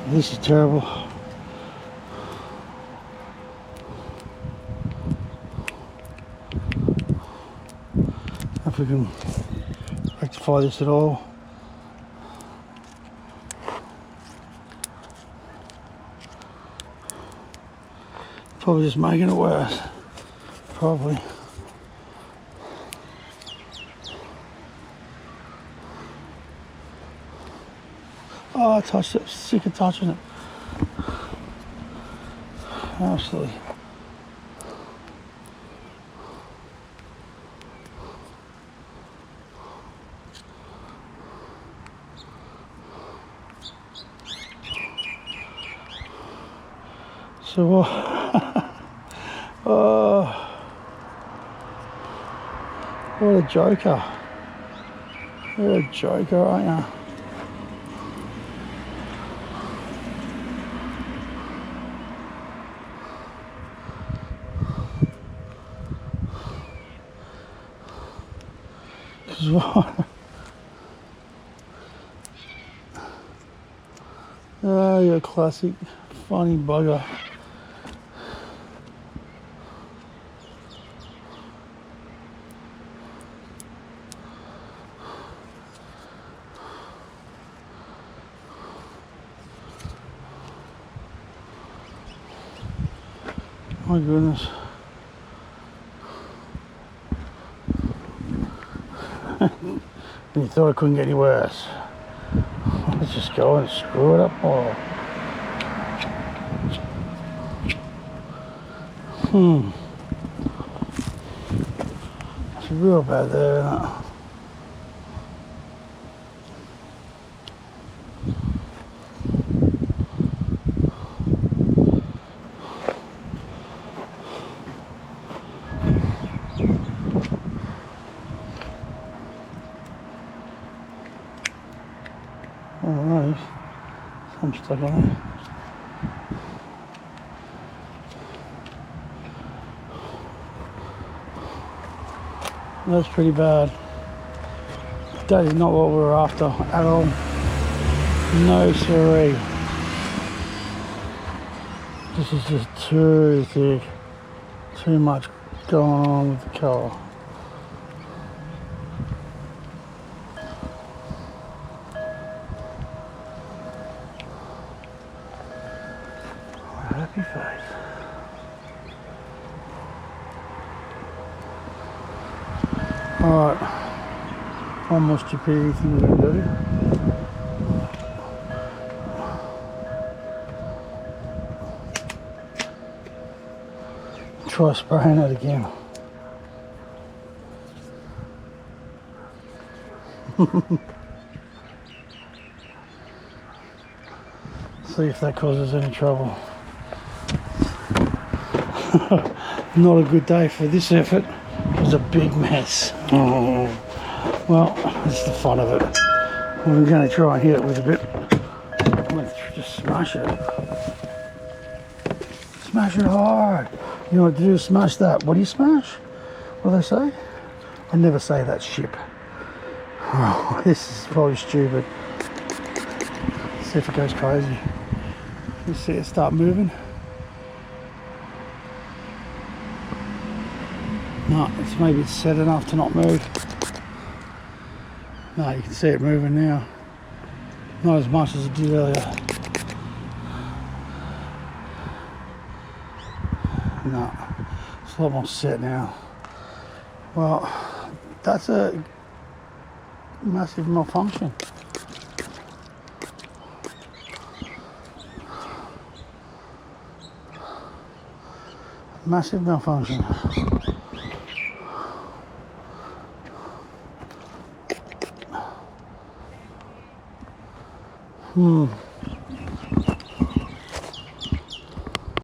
This is terrible. If we can rectify this at all. Probably just making it worse. Probably. Oh, I touched it. Sick of touching it. Absolutely. So what? Oh, what a joker. What a joker, aren't you? Oh, you're a classic funny bugger. My goodness. You thought it couldn't get any worse. Let's just go and screw it up more. It's real bad there, isn't it? Alright, I'm stuck on it. That's pretty bad. That is not what we were after at all. No siree. This is just too thick. Too much going on with the colour. Happy face. Alright, one more stupidity thing we're going to do. Try spraying it again. See if that causes any trouble. Not a good day for this effort. It was a big mess. Oh. Well, that's the fun of it. We're going to try and hit it with a bit. Let's just smash it. Smash it hard. You know what to do? Smash that. What do you smash? What do they say? I never say that ship. Oh, this is probably stupid. Let's see if it goes crazy. You see it start moving. No, it's maybe it's set enough to not move. No, you can see it moving now. Not as much as it did earlier. No, it's a lot more set now. Well, that's a massive malfunction. Massive malfunction.